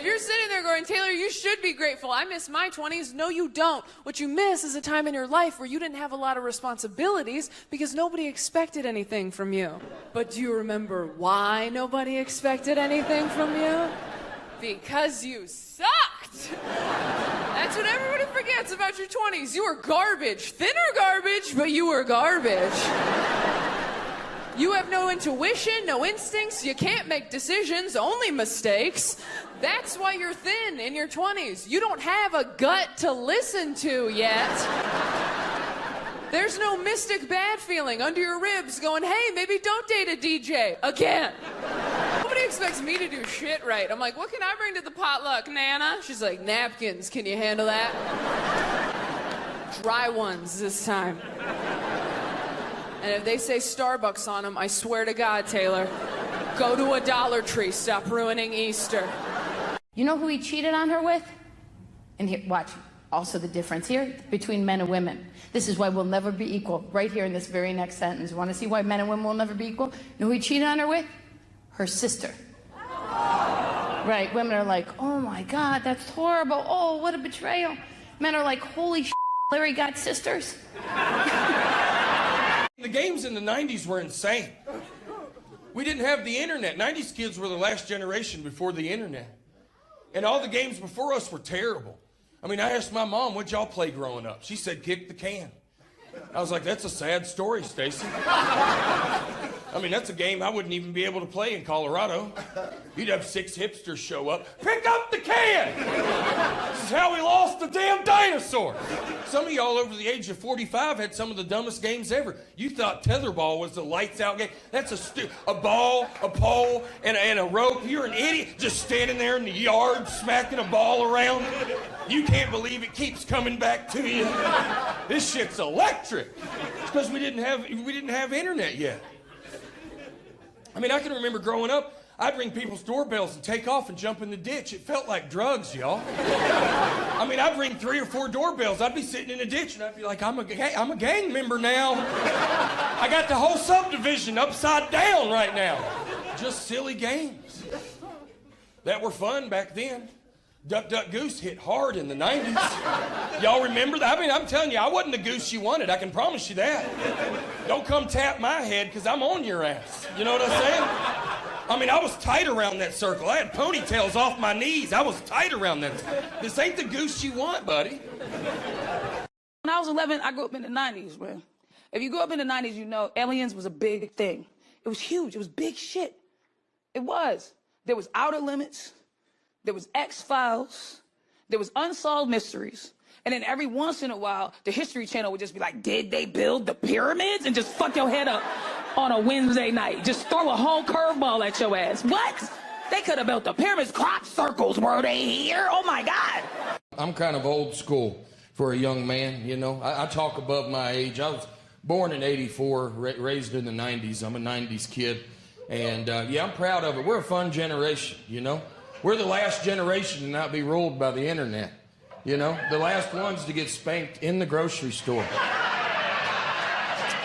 you're sitting there going, Taylor, you should be grateful. I miss my 20s. No, you don't. What you miss is a time in your life where you didn't have a lot of responsibilities because nobody expected anything from you. But do you remember why nobody expected anything from you? Because you sucked. That's what everybody forgets about your 20s. You were garbage. Thinner garbage, but you were garbage. You have no intuition, no instincts, you can't make decisions, only mistakes. That's why you're thin in your 20s. You don't have a gut to listen to yet. There's no mystic bad feeling under your ribs going, hey, maybe don't date a DJ again. Nobody expects me to do shit right. I'm like, what can I bring to the potluck, Nana? She's like, napkins, can you handle that? Dry ones this time. And if they say Starbucks on them, I swear to God, Taylor, go to a Dollar Tree. Stop ruining Easter. You know who he cheated on her with? And here, watch, also the difference here between men and women. This is why we'll never be equal, right here in this very next sentence. You want to see why men and women will never be equal? You know who he cheated on her with? Her sister. Right, women are like, oh my God, that's horrible. Oh, what a betrayal. Men are like, holy shit, Larry got sisters. The games in the 90s were insane. We didn't have the internet. 90s kids were the last generation before the internet. And all the games before us were terrible. I mean, I asked my mom, what'd y'all play growing up? She said, kick the can. I was like, that's a sad story, Stacy. I mean, that's a game I wouldn't even be able to play in Colorado. You'd have 6 hipsters show up. Pick up the can! This is how we lost the damn dinosaur. Some of y'all over the age of 45 had some of the dumbest games ever. You thought tetherball was the lights out game. That's a ball, a pole, and a rope. You're an idiot just standing there in the yard smacking a ball around. You can't believe it keeps coming back to you. This shit's electric. It's because we didn't have internet yet. I mean, I can remember growing up, I'd ring people's doorbells and take off and jump in the ditch. It felt like drugs, y'all. I mean, I'd ring 3 or 4 doorbells. I'd be sitting in a ditch and I'd be like, I'm a gang member now. I got the whole subdivision upside down right now. Just silly games that were fun back then. Duck, Duck, Goose hit hard in the 90s. Y'all remember that? I mean, I'm telling you, I wasn't the goose you wanted. I can promise you that. Don't come tap my head, because I'm on your ass. You know what I'm saying? I mean, I was tight around that circle. I had ponytails off my knees. I was tight around that. This ain't the goose you want, buddy. When I was 11, I grew up in the 90s, man. If you grew up in the 90s, you know aliens was a big thing. It was huge. It was big shit. It was. There was Outer Limits. There was X-Files, there was Unsolved Mysteries, and then every once in a while, the History Channel would just be like, did they build the pyramids? And just fuck your head up on a Wednesday night. Just throw a whole curveball at your ass. What? They could have built the pyramids. Crop circles, were they here? Oh my God. I'm kind of old school for a young man, you know. I talk above my age. I was born in '84, raised in the 90s. I'm a 90s kid. And yeah, I'm proud of it. We're a fun generation, you know. We're the last generation to not be ruled by the internet. You know, the last ones to get spanked in the grocery store.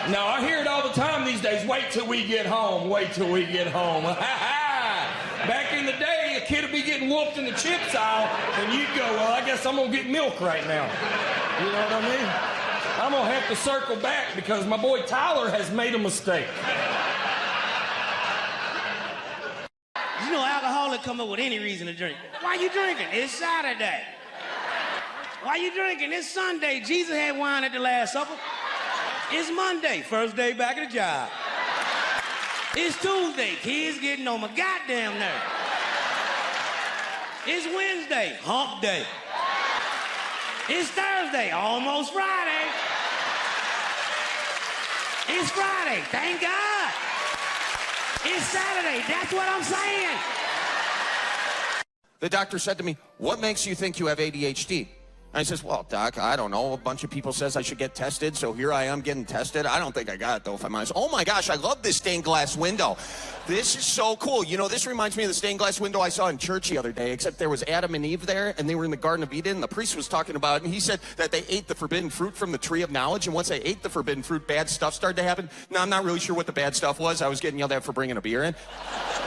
Now, I hear it all the time these days. Wait till we get home. Wait till we get home. Back in the day, a kid would be getting whooped in the chips aisle, and you'd go, well, I guess I'm going to get milk right now. You know what I mean? I'm going to have to circle back because my boy Tyler has made a mistake. You know, alcoholic come up with any reason to drink. Why you drinking? It's Saturday. Why you drinking? It's Sunday. Jesus had wine at the Last Supper. It's Monday, first day back at the job. It's Tuesday, kids getting on my goddamn nerve. It's Wednesday, hump day. It's Thursday, almost Friday. It's Friday, thank God. It's Saturday, that's what I'm saying. The doctor said to me, what makes you think you have ADHD? I says, well, Doc, I don't know. A bunch of people says I should get tested, so here I am getting tested. I don't think I got it, though, if I'm honest. Oh, my gosh, I love this stained glass window. This is so cool. You know, this reminds me of the stained glass window I saw in church the other day, except there was Adam and Eve there, and they were in the Garden of Eden, and the priest was talking about it, and he said that they ate the forbidden fruit from the tree of knowledge, and once they ate the forbidden fruit, bad stuff started to happen. Now, I'm not really sure what the bad stuff was. I was getting yelled at for bringing a beer in,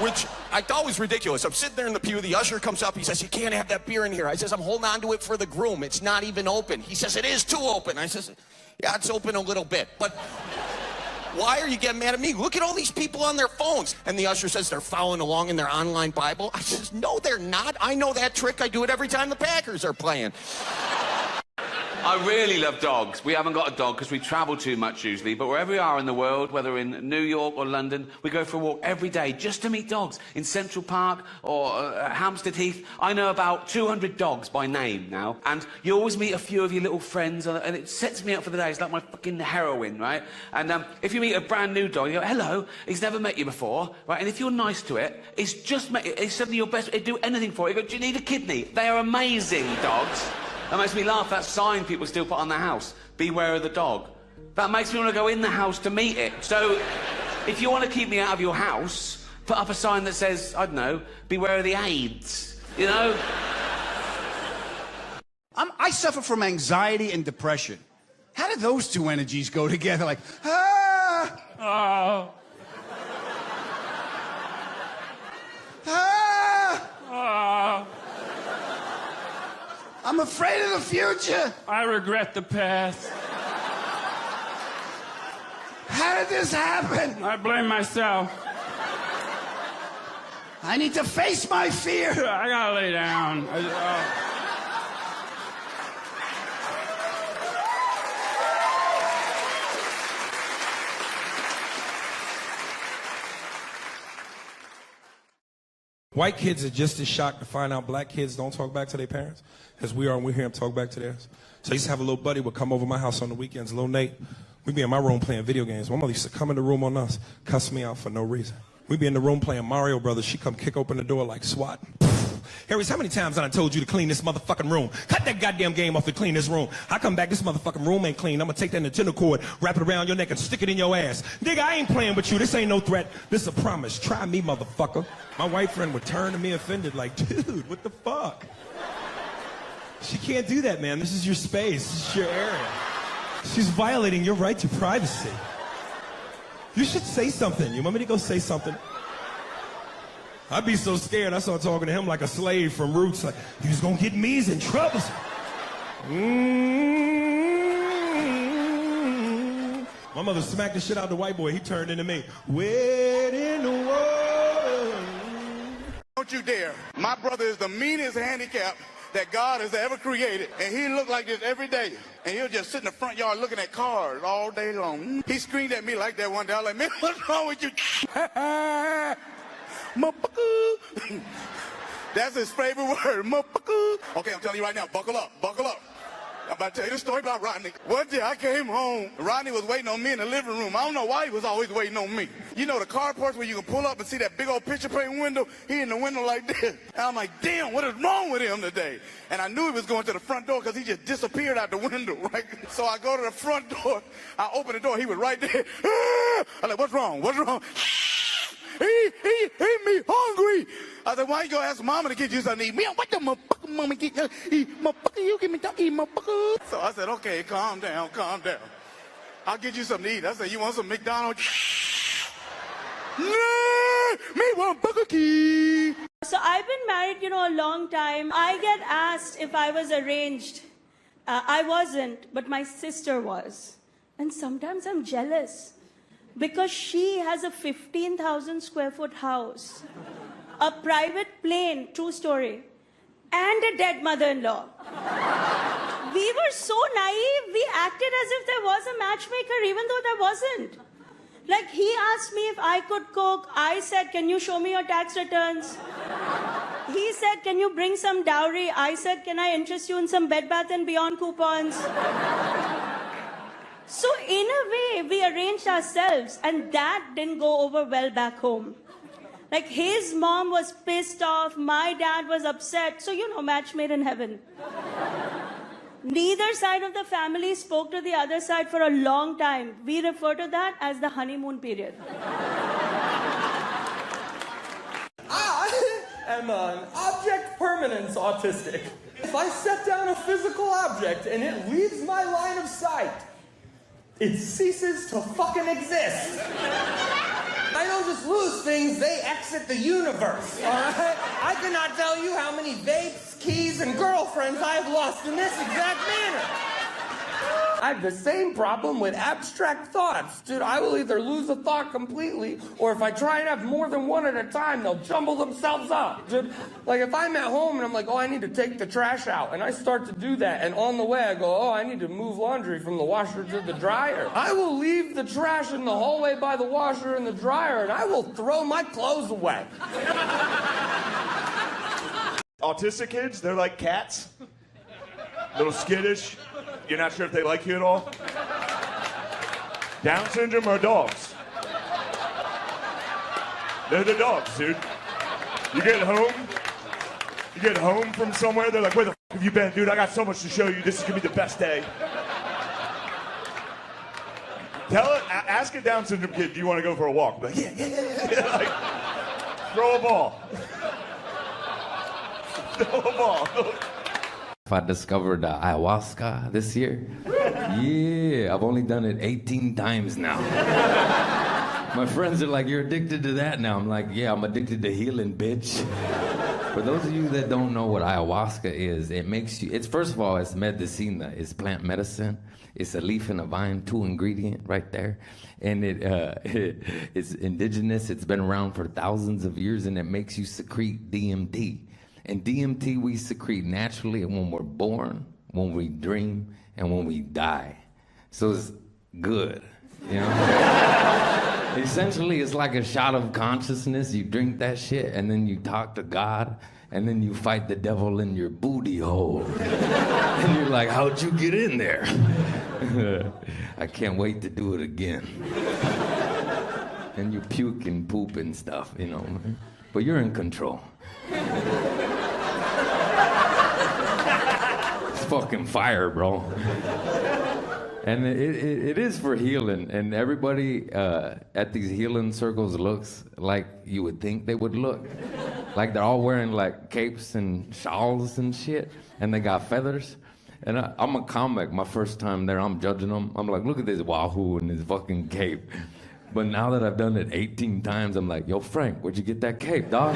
which I thought was ridiculous. I'm sitting there in the pew, the usher comes up, he says, you can't have that beer in here. I says, I'm holding on to it for the groom. It's not even open. He says, it is too open. I says, yeah, it's open a little bit. But why are you getting mad at me? Look at all these people on their phones. And the usher says they're following along in their online Bible. I says, no, they're not. I know that trick. I do it every time the Packers are playing. I really love dogs. We haven't got a dog because we travel too much usually, but wherever we are in the world, whether in New York or London, we go for a walk every day just to meet dogs. In Central Park or Hampstead Heath, I know about 200 dogs by name now, and you always meet a few of your little friends, and it sets me up for the day. It's like my fucking heroin, right? And if you meet a brand new dog, you go, hello, he's never met you before, right? And if you're nice to it, it's suddenly your best, it'd do anything for it. You go, do you need a kidney? They are amazing dogs. That makes me laugh, that sign people still put on their house, beware of the dog. That makes me want to go in the house to meet it. So, if you want to keep me out of your house, put up a sign that says, I don't know, beware of the AIDS, you know? I suffer from anxiety and depression. How do those two energies go together? Like, ah! Oh. Ah! Oh. I'm afraid of the future. I regret the past. How did this happen? I blame myself. I need to face my fear. I gotta lay down. White kids are just as shocked to find out black kids don't talk back to their parents as we are when we hear them talk back to theirs. So I used to have a little buddy would come over my house on the weekends, little Nate. We'd be in my room playing video games. My mother used to come in the room on us, cuss me out for no reason. We'd be in the room playing Mario Brothers. She'd come kick open the door like SWAT. Harris, how many times I told you to clean this motherfucking room? Cut that goddamn game off and clean this room. I come back, this motherfucking room ain't clean. I'm gonna take that Nintendo cord, wrap it around your neck, and stick it in your ass. Nigga, I ain't playing with you. This ain't no threat. This is a promise. Try me, motherfucker. My white friend would turn to me offended like, dude, what the fuck? She can't do that, man. This is your space. This is your area. She's violating your right to privacy. You should say something. You want me to go say something? I'd be so scared, I started talking to him like a slave from Roots. Like, he was gonna get me in trouble. My mother smacked the shit out of the white boy. He turned into me. Where in the world? Don't you dare. My brother is the meanest handicap that God has ever created. And he looked like this every day. And he'll just sit in the front yard looking at cars all day long. He screamed at me like that one day. I was like, man, what's wrong with you? That's his favorite word. Okay, I'm telling you right now, buckle up, buckle up. I'm about to tell you the story about Rodney. One day I came home, Rodney was waiting on me in the living room. I don't know why he was always waiting on me. You know the carports where you can pull up and see that big old picture frame window? He in the window like this. And I'm like, damn, what is wrong with him today? And I knew he was going to the front door because he just disappeared out the window, right? So I go to the front door, I open the door, he was right there. I'm like, what's wrong, what's wrong? He me hungry. I said, why you go ask mama to get you something to eat? Me, what the motherfucker mama get you? Motherfucker, you give me something to eat, motherfucker. So I said, okay, calm down, calm down. I'll get you something to eat. I said, you want some McDonald's? Me want Burger King. So I've been married, a long time. I get asked if I was arranged. I wasn't, but my sister was. And sometimes I'm jealous. Because she has a 15,000 square foot house, a private plane, true story, and a dead mother-in-law. We were so naive, we acted as if there was a matchmaker, even though there wasn't. Like, he asked me if I could cook. I said, can you show me your tax returns? He said, can you bring some dowry? I said, can I interest you in some Bed Bath & Beyond coupons? So in a way, we arranged ourselves, and that didn't go over well back home. Like, his mom was pissed off, my dad was upset, so match made in heaven. Neither side of the family spoke to the other side for a long time. We refer to that as the honeymoon period. I am an object permanence autistic. If I set down a physical object and it leaves my line of sight, it ceases to fucking exist. I don't just lose things, they exit the universe, all right? I cannot tell you how many vapes, keys, and girlfriends I have lost in this exact manner. I have the same problem with abstract thoughts. Dude, I will either lose a thought completely, or if I try and have more than one at a time, they'll jumble themselves up. Dude, like if I'm at home and I'm like, oh, I need to take the trash out, and I start to do that, and on the way I go, oh, I need to move laundry from the washer to the dryer. I will leave the trash in the hallway by the washer and the dryer, and I will throw my clothes away. Autistic kids, they're like cats. A little skittish. You're not sure if they like you at all. Down syndrome are dogs. They're the dogs, dude. You get home from somewhere, they're like, where the f have you been, dude? I got so much to show you. This is gonna be the best day. Ask a Down syndrome kid, do you want to go for a walk? Like, yeah. Like, throw a ball. Throw a ball. I discovered ayahuasca this year. Yeah, I've only done it 18 times now. My friends are like, you're addicted to that now. I'm like, yeah, I'm addicted to healing, bitch. For those of you that don't know what ayahuasca is, it makes you, it's first of all, it's medicina, it's plant medicine. It's a leaf and a vine, 2 ingredient right there. And it's indigenous, it's been around for thousands of years, and it makes you secrete DMT. And DMT we secrete naturally when we're born, when we dream, and when we die. So it's good, you know? Essentially, it's like a shot of consciousness. You drink that shit, and then you talk to God, and then you fight the devil in your booty hole. And you're like, how'd you get in there? I can't wait to do it again. And you puke and poop and stuff, you know? But you're in control. It's fucking fire, bro. And it is for healing, and everybody at these healing circles looks like you would think they would look. Like they're all wearing like capes and shawls and shit, and they got feathers. And I'm a comic, my first time there, I'm judging them. I'm like, look at this wahoo and his fucking cape. But now that I've done it 18 times, I'm like, yo, Frank, where'd you get that cape, dog?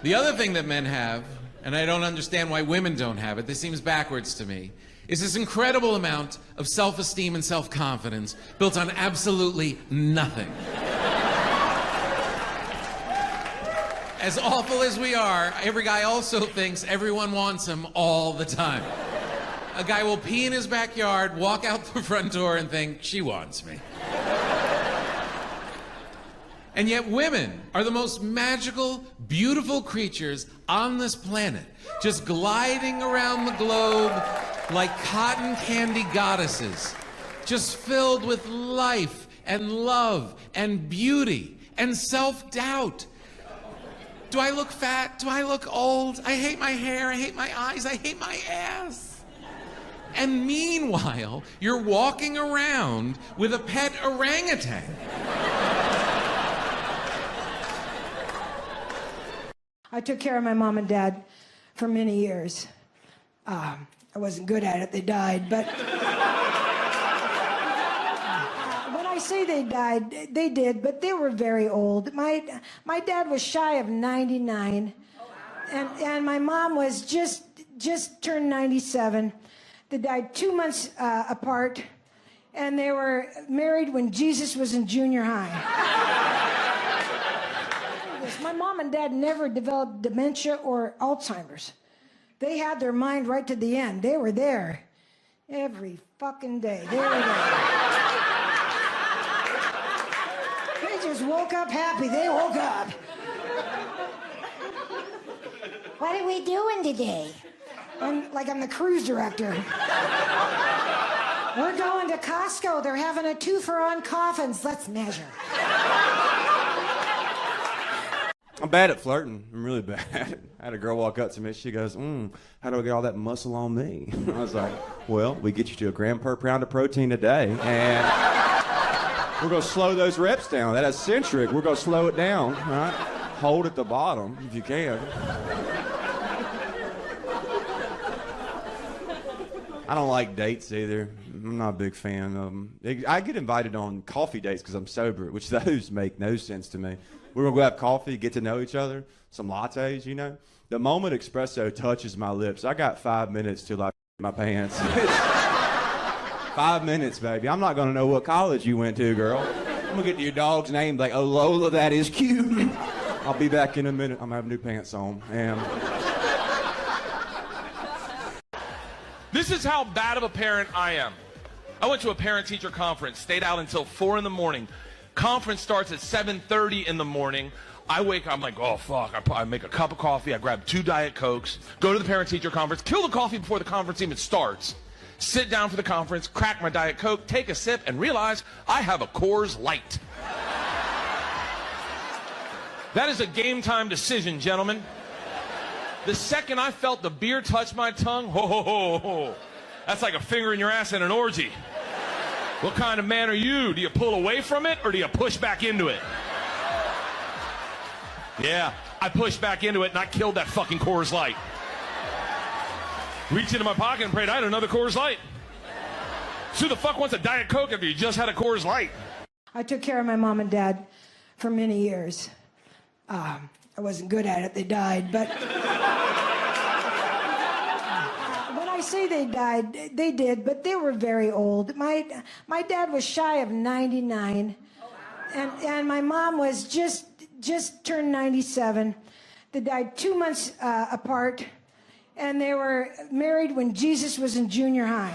The other thing that men have, and I don't understand why women don't have it, this seems backwards to me, is this incredible amount of self-esteem and self-confidence built on absolutely nothing. As awful as we are, every guy also thinks everyone wants him all the time. A guy will pee in his backyard, walk out the front door, and think, she wants me. And yet women are the most magical, beautiful creatures on this planet, just gliding around the globe like cotton candy goddesses, just filled with life and love and beauty and self-doubt. Do I look fat? Do I look old? I hate my hair, I hate my eyes, I hate my ass. And meanwhile, you're walking around with a pet orangutan. I took care of my mom and dad for many years. I wasn't good at it, they died, but when I say they died, they did, but they were very old. My dad was shy of 99, and my mom was just turned 97. They died 2 months apart, and they were married when Jesus was in junior high. My mom and dad never developed dementia or Alzheimer's. They had their mind right to the end. They were there every fucking day. They were there. They just woke up happy. They woke up. What are we doing today? I'm the cruise director. We're going to Costco. They're having a 2-for-1 coffins. Let's measure. I'm bad at flirting. I'm really bad. I had a girl walk up to me. She goes, how do I get all that muscle on me? I was like, well, we get you to 1 gram per pound of protein a day, and we're going to slow those reps down. That eccentric, we're going to slow it down, right? Hold at the bottom if you can. I don't like dates either. I'm not a big fan of them. I get invited on coffee dates because I'm sober, which those make no sense to me. We're going to go have coffee, get to know each other, some lattes, you know. The moment espresso touches my lips, I got 5 minutes till I my pants. 5 minutes, baby. I'm not going to know what college you went to, girl. I'm going to get to your dog's name, like, oh, Lola, that is cute. I'll be back in a minute. I'm going to have new pants on. And this is how bad of a parent I am. I went to a parent-teacher conference, stayed out until 4 in the morning. Conference starts at 7:30 in the morning. I wake up, I'm like, oh, fuck. I make a cup of coffee, I grab 2 Diet Cokes, go to the parent-teacher conference, kill the coffee before the conference even starts, sit down for the conference, crack my Diet Coke, take a sip, and realize I have a Coors Light. That is a game-time decision, gentlemen. The second I felt the beer touch my tongue, ho, ho, ho, ho. That's like a finger in your ass in an orgy. What kind of man are you? Do you pull away from it or do you push back into it? Yeah, I pushed back into it and I killed that fucking Coors Light. Reached into my pocket and prayed I had another Coors Light. Who the fuck wants a Diet Coke if you just had a Coors Light? I took care of my mom and dad for many years. I wasn't good at it. They died, but when I say they died, they did, but they were very old. My dad was shy of 99, and my mom was just turned 97. They died 2 months apart, and they were married when Jesus was in junior high.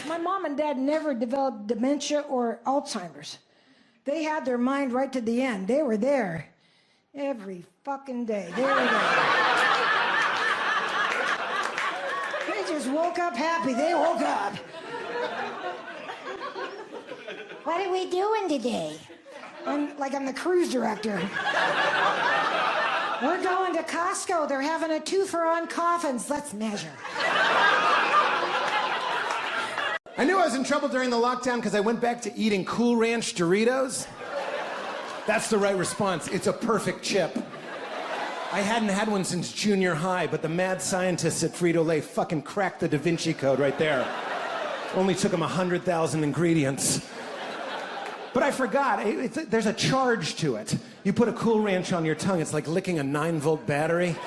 My mom and dad never developed dementia or Alzheimer's. They had their mind right to the end. They were there every fucking day. They were there. They just woke up happy. They woke up. What are we doing today? I'm the cruise director. We're going to Costco. They're having a 2-for-1 coffins. Let's measure. I knew I was in trouble during the lockdown because I went back to eating Cool Ranch Doritos. That's the right response. It's a perfect chip. I hadn't had one since junior high, but the mad scientists at Frito-Lay fucking cracked the Da Vinci Code right there. Only took them 100,000 ingredients. But I forgot, there's a charge to it. You put a Cool Ranch on your tongue, it's like licking a 9-volt battery.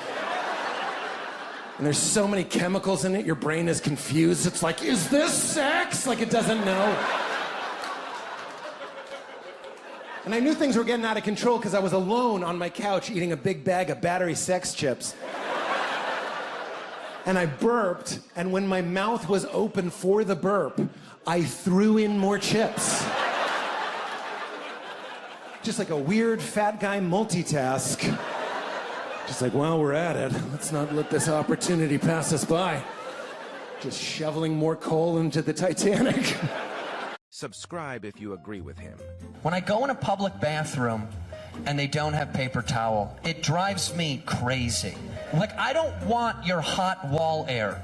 And there's so many chemicals in it, your brain is confused. It's like, is this sex? Like it doesn't know. And I knew things were getting out of control because I was alone on my couch eating a big bag of battery sex chips. And I burped, and when my mouth was open for the burp, I threw in more chips. Just like a weird fat guy multitask. Just like, while we're at it, let's not let this opportunity pass us by. Just shoveling more coal into the Titanic. Subscribe if you agree with him. When I go in a public bathroom and they don't have paper towel, it drives me crazy. Like, I don't want your hot wall air.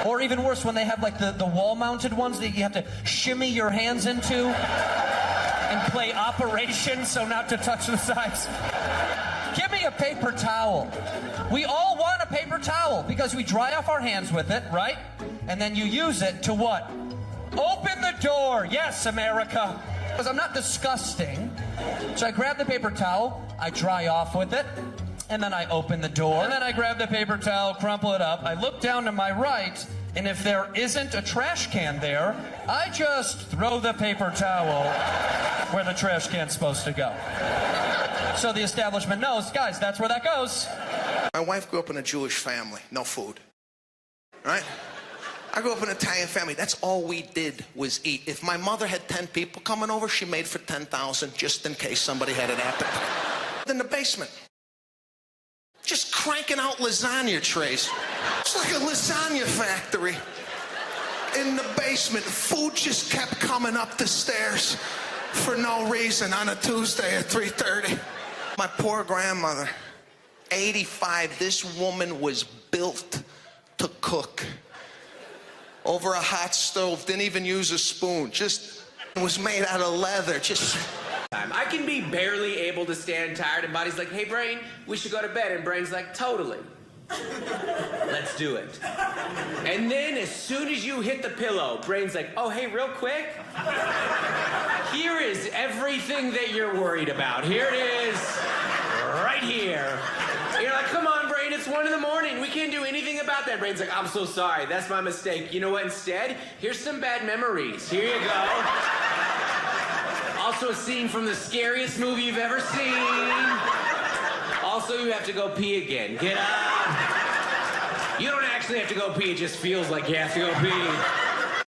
Or even worse, when they have like the wall-mounted ones that you have to shimmy your hands into and play Operation so not to touch the sides. Give me a paper towel. We all want a paper towel because we dry off our hands with it, right? And then you use it to what? Open the door. Yes, America. Because I'm not disgusting. So I grab the paper towel, I dry off with it, and then I open the door. And then I grab the paper towel, crumple it up, I look down to my right, and if there isn't a trash can there, I just throw the paper towel where the trash can's supposed to go. So the establishment knows, guys, that's where that goes. My wife grew up in a Jewish family, no food, right? I grew up in an Italian family. That's all we did was eat. If my mother had 10 people coming over, she made for 10,000 just in case somebody had an appetite. In the basement, just cranking out lasagna trays. It's like a lasagna factory. In the basement, food just kept coming up the stairs. for no reason on a Tuesday at 3:30. My poor grandmother, 85, this woman was built to cook. Over a hot stove, didn't even use a spoon, just was made out of leather, just... I can be barely able to stand tired, and body's like, hey, Brain, we should go to bed. And Brain's like, totally. Let's do it. And then as soon as you hit the pillow, Brain's like, oh, hey, real quick, here is everything that you're worried about. Here it is, right here. You're like, come on, Brain, it's 1 a.m. We can't do anything about that. Brain's like, I'm so sorry, that's my mistake. You know what, instead? Here's some bad memories. Here you go. Also a scene from the scariest movie you've ever seen. Also, you have to go pee again. Get up. You don't actually have to go pee, it just feels like you have to go pee.